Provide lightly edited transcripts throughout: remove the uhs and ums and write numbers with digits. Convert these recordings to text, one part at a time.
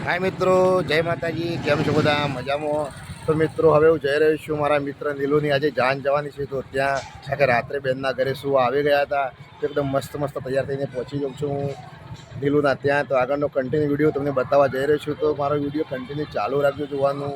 हाय मित्रों, जय माताजी। केम छो बधा मजामां? तो मित्रों हवे हूँ जई रह्यो छुं मारा मित्र नीलूनी आज जान जवानी छे। तो त्यां के रात्रे बेनना घरे सुवा आवी गया था। तो एकदम मस्त मस्त तैयार थईने पहोंची गयो छुं नीलूना त्यां। तो आगळनो कन्टिन्यू विडियो तमने बताववा जई रह्यो छुं। तो मारो विडियो कन्टिन्यू चालू राखजो जोवानुं।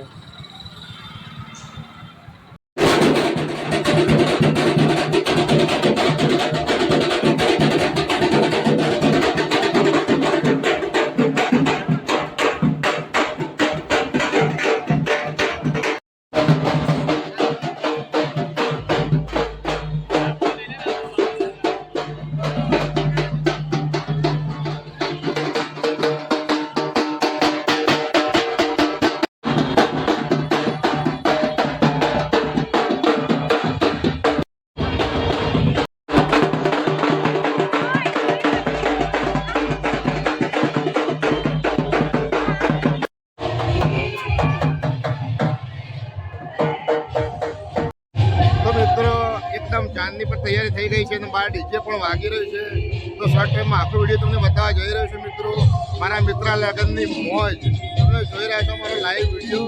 तो मित्रों एकदम चांदनी पर तैयारी थई गई है। बार डीजे पण वागी रह्यु छे। तो शॉर्ट टाइम में आखो विडियो तमने बतावा जई रह्यो छुं मित्रों। मारा मित्रा लगननी मौज तमे जोई रह्या छो मारो लाइव विडियो।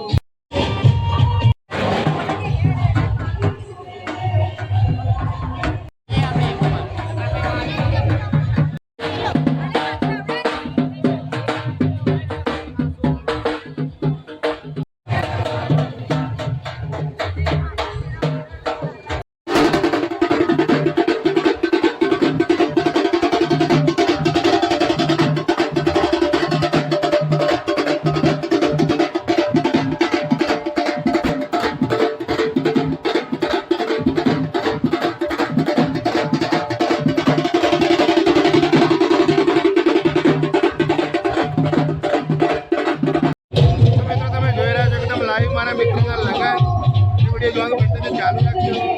मारा मित्रों लगा वीडियो जो चालू रखो।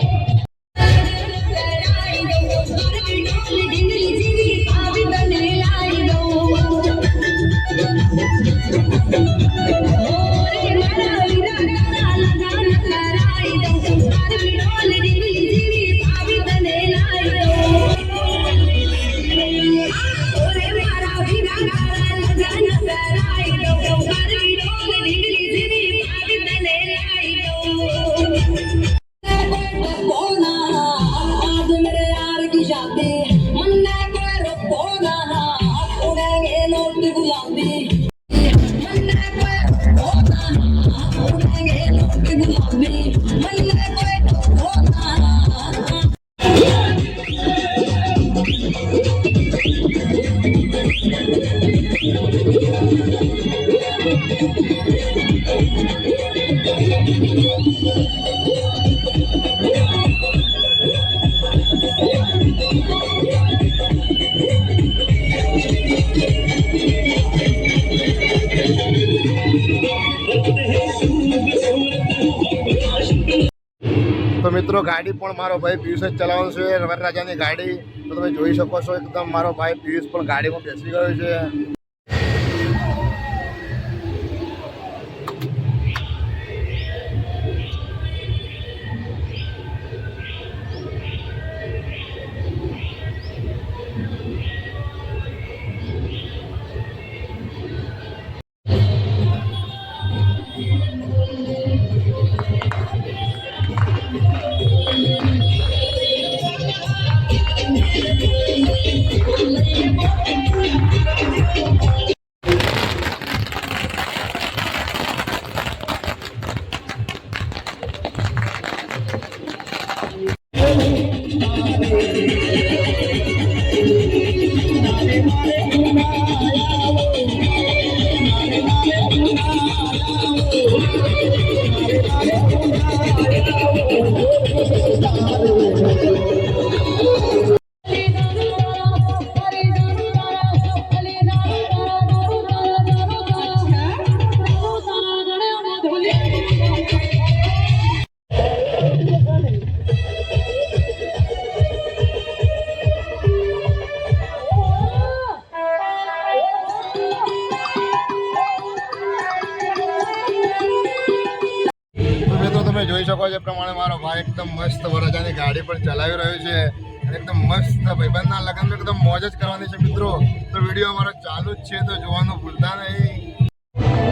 तो मित्रों गाड़ी पण मारो भाई पीयूष ज चलावे छे, वरराजानी गाड़ी। तो तमे जोई शको छो एकदम मारो भाई पीयूष पण गाड़ी में बेसी गयो छे। તમે જોઈ શકો છો પ્રમાણે મારો ભાઈ એકદમ મસ્ત વરરાજાની ગાડી પણ ચલાવી રહ્યો છે અને એકદમ મસ્ત ભાઈબંધના લગ્નમાં એકદમ મોજ જ કરવાની છે મિત્રો। તો વિડીયો અમારો ચાલુ જ છે, તો જોવાનું ભૂલતા નહીં।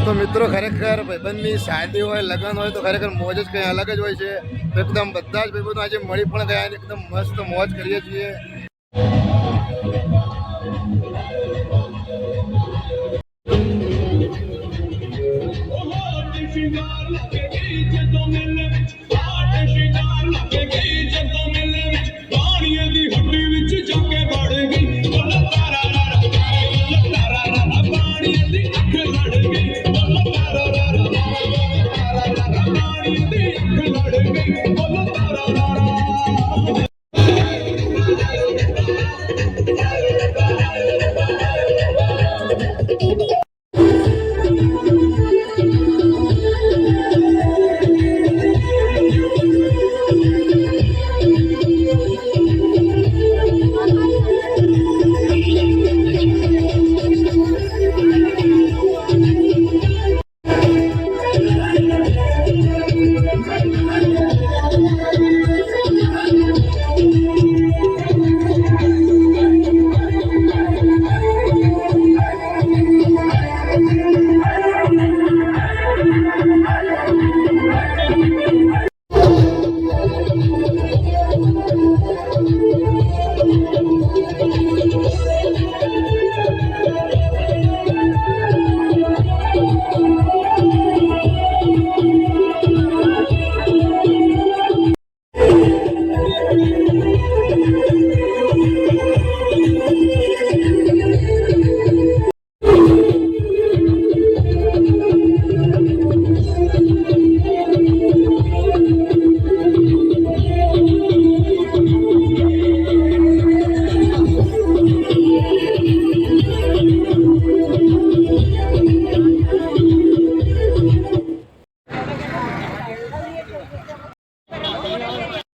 તો મિત્રો ખરેખર ભાઈબંધની શાદી હોય લગ્ન હોય તો ખરેખર મોજ જ કંઈ અલગ જ હોય છે. તો એકદમ બધા જ ભાઈબંધો આજે મળી પણ ગયા અને એકદમ મસ્ત મોજ કરીએ છીએ.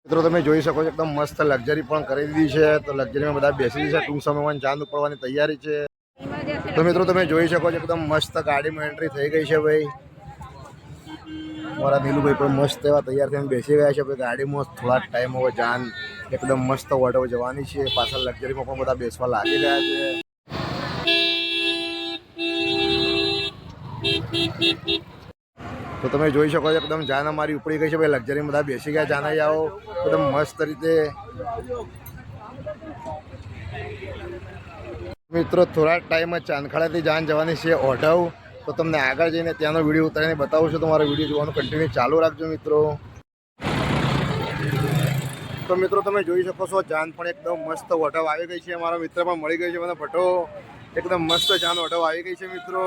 મિત્રો તમે જોઈ શકો છો એકદમ મસ્ત લક્ઝરી પણ કરી દીધી છે. તો લક્ઝરીમાં બધા બેસી છે. ટૂંક સમયમાં ચાંદ પડવાની તૈયારી છે. તો મિત્રો તમે જોઈ શકો છો એકદમ મસ્ત ગાડીમાં એન્ટ્રી થઈ ગઈ છે. ભાઈ મારા નીલુભાઈ પણ મસ્ત એવા તૈયાર થઈને બેસી ગયા છે. ભાઈ ગાડીમાં થોડા ટાઈમ હવે જાન એકદમ મસ્ત ઓટો જવાની છે. પાછળ લક્ઝરીમાં પણ બધા બેસવા લાગી ગયા છે. તો તમે જોઈ શકો છો એકદમ જાન અમારી ઉપડી ગઈ છે. ભાઈ લક્ઝરી બધા બેસી ગયા. જાને જાઓ એકદમ મસ્ત રીતે. મિત્રો થોડા ટાઈમમાં ચાંદખાડાથી જાન જવાની છે ઓઢવ. તો તમને આગળ જઈને ત્યાંનો વિડીયો ઉતારીને બતાવું છું. તો મારો વિડીયો જોવાનું કન્ટિન્યુ ચાલુ રાખજો મિત્રો. તો મિત્રો તમે જોઈ શકો છો જાન પણ એકદમ મસ્ત ઓઢવ આવી ગઈ છે. મારો મિત્ર પણ મળી ગયો છે મને ફટો. એકદમ મસ્ત જાન ઓઢવ આવી ગઈ છે મિત્રો.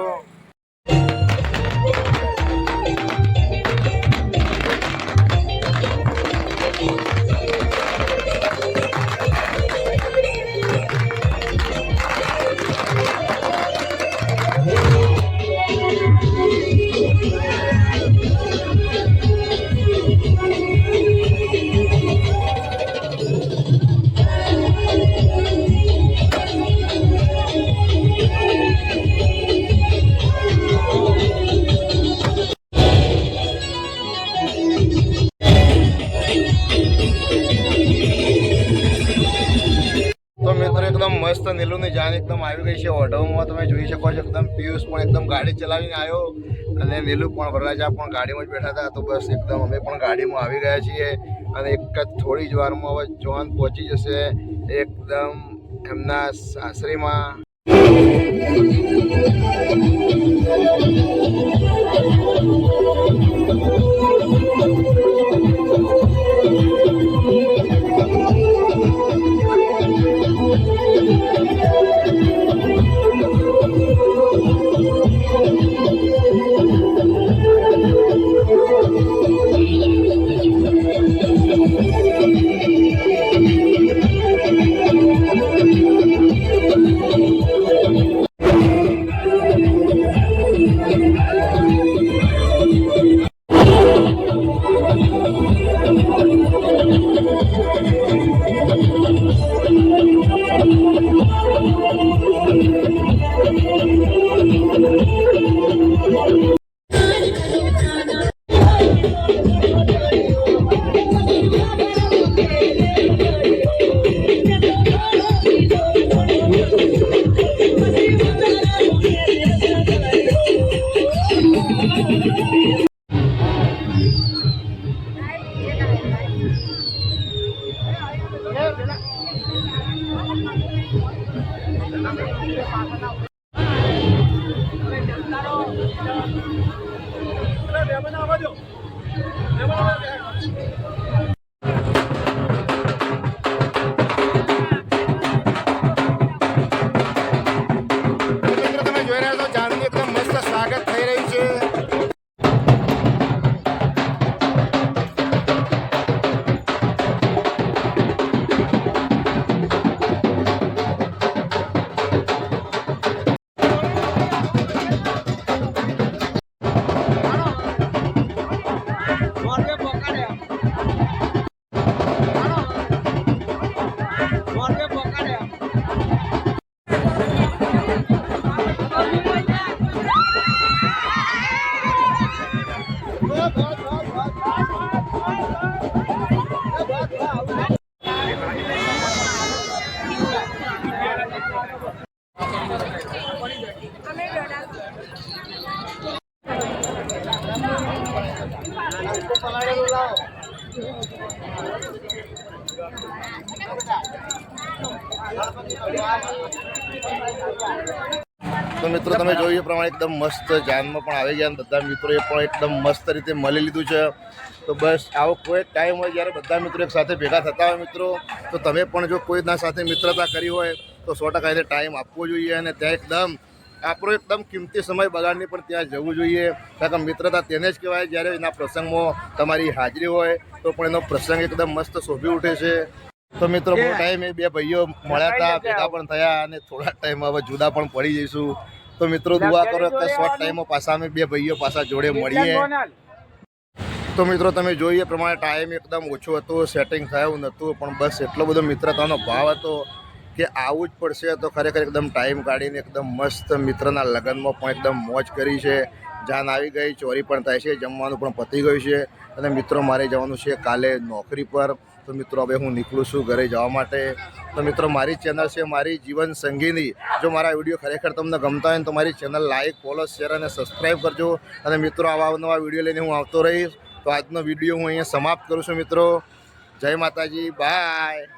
એકદમ મસ્ત નીલુની જાન એકદમ આવી ગઈ છે ઓઢવમાં. તમે જોઈ શકો છો એકદમ પિયુષ પણ એકદમ ગાડી ચલાવીને આવ્યો અને નીલુ પણ વરરાજા પણ ગાડીમાં જ બેઠા હતા. તો બસ એકદમ અમે પણ ગાડીમાં આવી ગયા છીએ અને એક જ થોડી જ વારમાં હવે જોન પહોંચી જશે એકદમ એમના સાસરીમાં. તમે જોઈ રહ્યા છો જાનનું એકદમ મસ્ત સ્વાગત થઈ રહ્યું છે. તો મિત્રો તમે જોયું એ પ્રમાણે એકદમ મસ્ત જાનમાં પણ આવી ગયા અને બધા મિત્રોએ પણ એકદમ મસ્ત રીતે મળી લીધું છે. તો બસ આવો કોઈ ટાઈમ હોય જ્યારે બધા મિત્રો એક સાથે ભેગા થતા હોય મિત્રો, તો તમે પણ જો કોઈના સાથે મિત્રતા કરી હોય તો 100% એને ટાઈમ આપવો જોઈએ અને ત્યાં એકદમ આપણો એકદમ કિંમતી સમય બગાડની પણ ત્યાં જવું જોઈએ. કારણ કે મિત્રતા તેને જ કહેવાય જ્યારે એના પ્રસંગમાં તમારી હાજરી હોય તો પણ એનો પ્રસંગ એકદમ મસ્ત શોભી ઉઠે છે. તો મિત્રો બહુ ટાઈમ એ બે ભાઈઓ મળ્યા હતા, ભેગા પણ થયા અને થોડા ટાઈમ હવે જુદા પણ પડી જઈશું. તો મિત્રો દુઆ કરો કે શોર્ટ ટાઈમમાં પાછા અમે બે ભાઈઓ પાછા જોડે મળીએ. તો મિત્રો તમે જોઈએ પ્રમાણે ટાઈમ એકદમ ઓછો હતો, સેટિંગ થયું નહોતું, પણ બસ એટલો બધો મિત્રતાનો ભાવ હતો કે આવું જ પડશે. તો ખરેખર એકદમ ટાઈમ કાઢીને એકદમ મસ્ત મિત્રના લગ્નમાં પણ એકદમ મોજ કરી છે. જાન આવી ગઈ, ચોરી પણ થાય છે, જમવાનું પણ પતી ગયું છે અને મિત્રો મારે જવાનું છે કાલે નોકરી પર. તો મિત્રો હવે હું નીકળું છું ઘરે જવા માટે. તો મિત્રો મારી ચેનલ છે મારી જીવન સંગીની. જો મારા વિડીયો ખરેખર તમને ગમતા હોય તો મારી ચેનલ લાઈક, ફોલો, શેર અને સબસ્ક્રાઈબ કરજો. અને મિત્રો આવા નવા વિડીયો લઈને હું આવતો રહીશ. તો આજનો વિડીયો હું અહીંયા સમાપ્ત કરું છું મિત્રો. જય માતાજી, બાય.